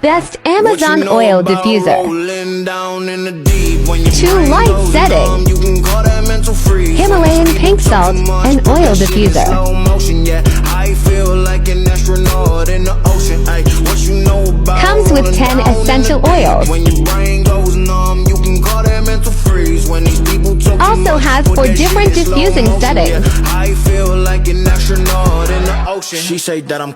Best Amazon oil diffuser. 2 light setting. Himalayan pink salt and oil diffuser. Comes with 10 essential oils. Also has 4 different diffusing settings. She say that I'm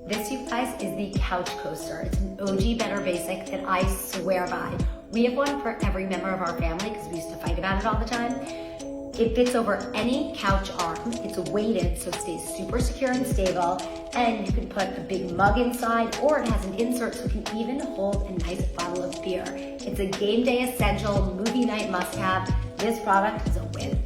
This, you guys, is the couch coaster. It's an OG Better Basic that I swear by. We have one for every member of our family because we used to fight about it all the time. It fits over any couch arm. It's weighted, so it stays super secure and stable. And you can put a big mug inside, or it has an insert so it can even hold a nice bottle of beer. It's a game day essential, movie night must-have. This product is a win.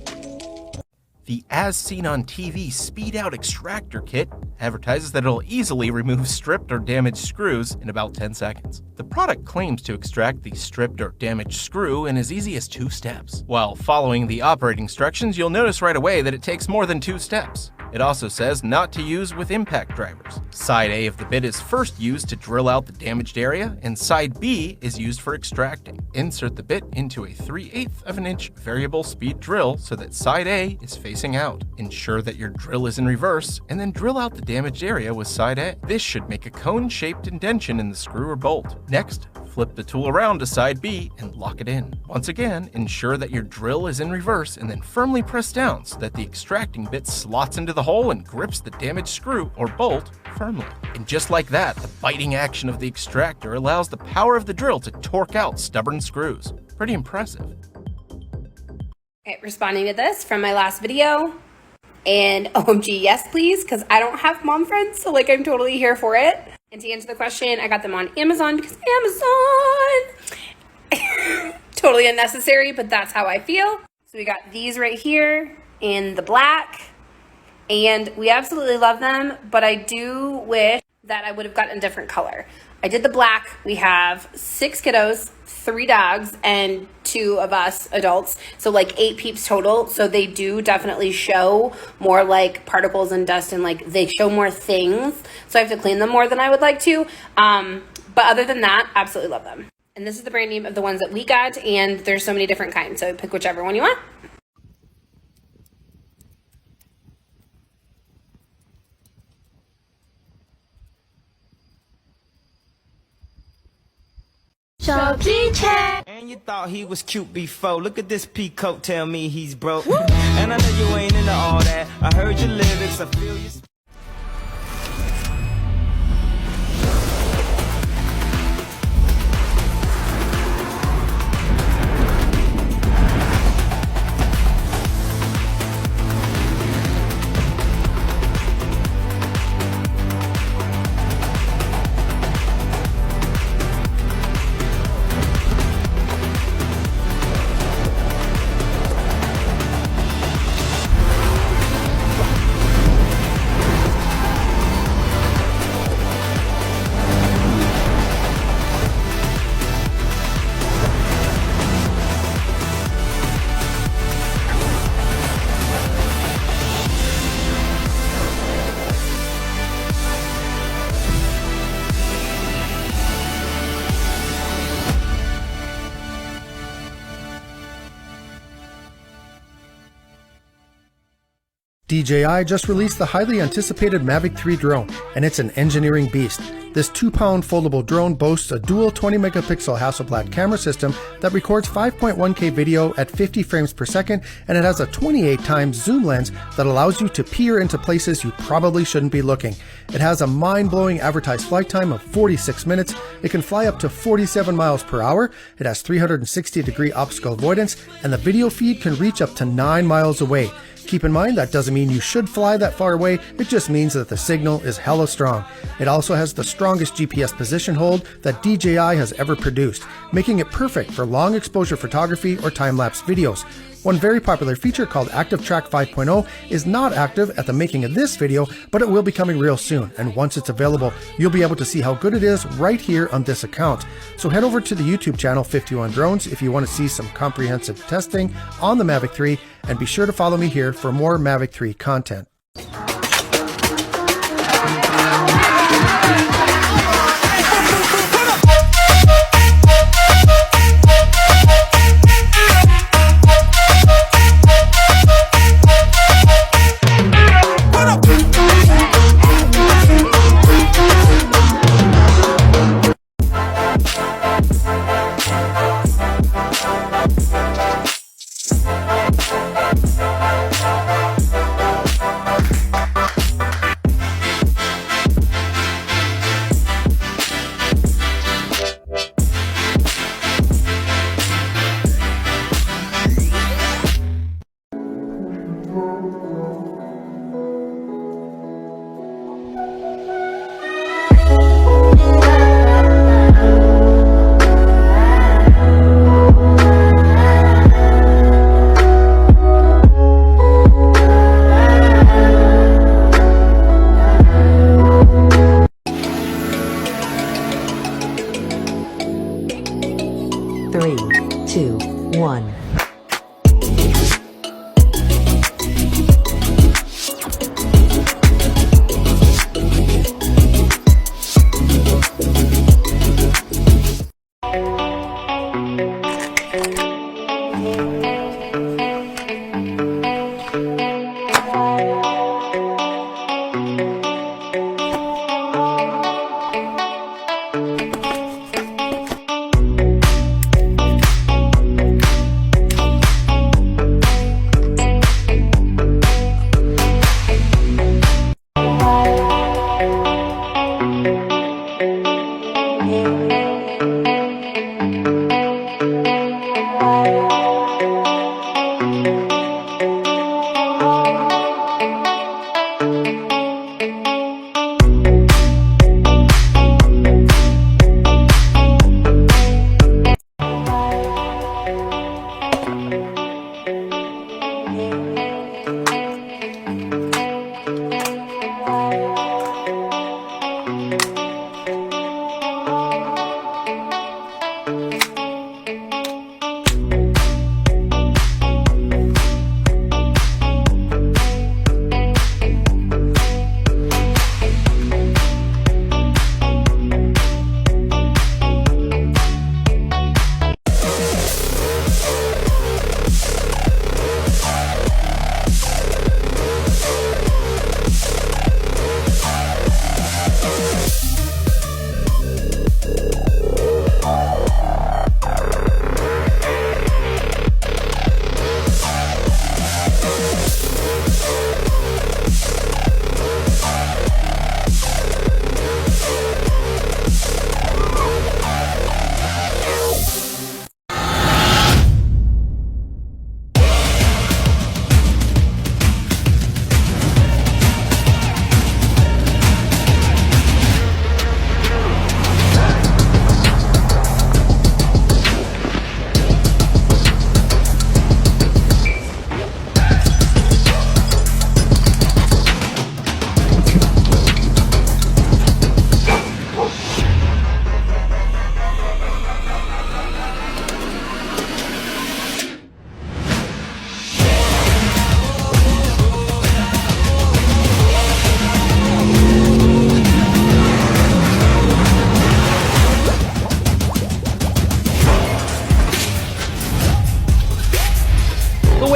The As Seen on TV Speed Out Extractor Kit advertises that it'll easily remove stripped or damaged screws in about 10 seconds. The product claims to extract the stripped or damaged screw in as easy as 2 steps. While following the operating instructions, you'll notice right away that it takes more than 2 steps. It also says not to use with impact drivers. Side A of the bit is first used to drill out the damaged area, and side B is used for extracting. Insert the bit into a 3/8 of an inch variable speed drill so that side A is facing out. Ensure that your drill is in reverse, and then drill out the damaged area with side A. This should make a cone-shaped indentation in the screw or bolt. Next, flip the tool around to side B and lock it in. Once again, ensure that your drill is in reverse and then firmly press down so that the extracting bit slots into the hole and grips the damaged screw or bolt firmly. And just like that, the biting action of the extractor allows the power of the drill to torque out stubborn screws. Pretty impressive. Okay, responding to this from my last video, and OMG yes please, because I don't have mom friends, so like I'm totally here for it. And to answer the question, I got them on Amazon because Amazon! Totally unnecessary, but that's how I feel. So we got these right here in the black, and we absolutely love them, but I do wish that I would have gotten a different color. I did the black. We have 6 kiddos, 3 dogs, and 2 of us adults, so like 8 peeps total. So they do definitely show more like particles and dust, and like they show more things, so I have to clean them more than I would like to, but other than that, absolutely love them. And this is the brand name of the ones that we got, and there's so many different kinds, so pick whichever one you want. And you thought he was cute before. Look at this peacoat, tell me he's broke. And I know you ain't into all that. I heard your lyrics, I feel you. DJI just released the highly anticipated Mavic 3 drone, and it's an engineering beast. This 2-pound foldable drone boasts a dual 20-megapixel Hasselblad camera system that records 5.1K video at 50 frames per second, and it has a 28 times zoom lens that allows you to peer into places you probably shouldn't be looking. It has a mind-blowing advertised flight time of 46 minutes, it can fly up to 47 miles per hour, it has 360-degree obstacle avoidance, and the video feed can reach up to 9 miles away. Keep in mind, that doesn't mean you should fly that far away, it just means that the signal is hella strong. It also has the strongest GPS position hold that DJI has ever produced, making it perfect for long exposure photography or time-lapse videos. One very popular feature called Active Track 5.0 is not active at the making of this video, but it will be coming real soon, and once it's available, you'll be able to see how good it is right here on this account. So head over to the YouTube channel 51 Drones if you want to see some comprehensive testing on the Mavic 3, and be sure to follow me here for more Mavic 3 content. Three, two, one.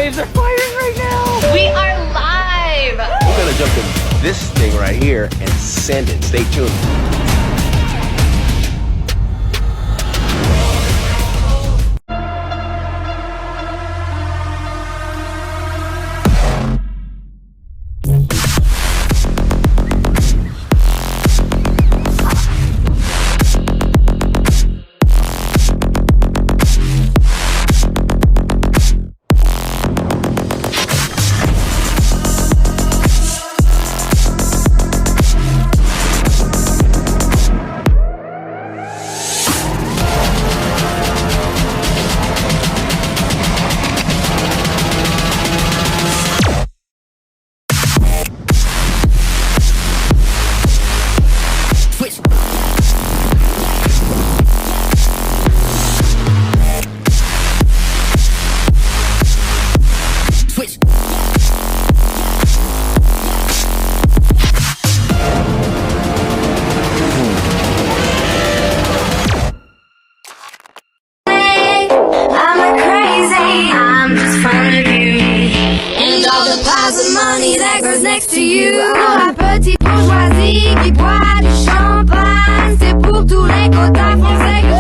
waves are firing right now. We are live. We're gonna jump in this thing right here and send it. Stay tuned. next to you. La petite bourgeoisie qui boit du champagne, c'est pour tous les quotas français.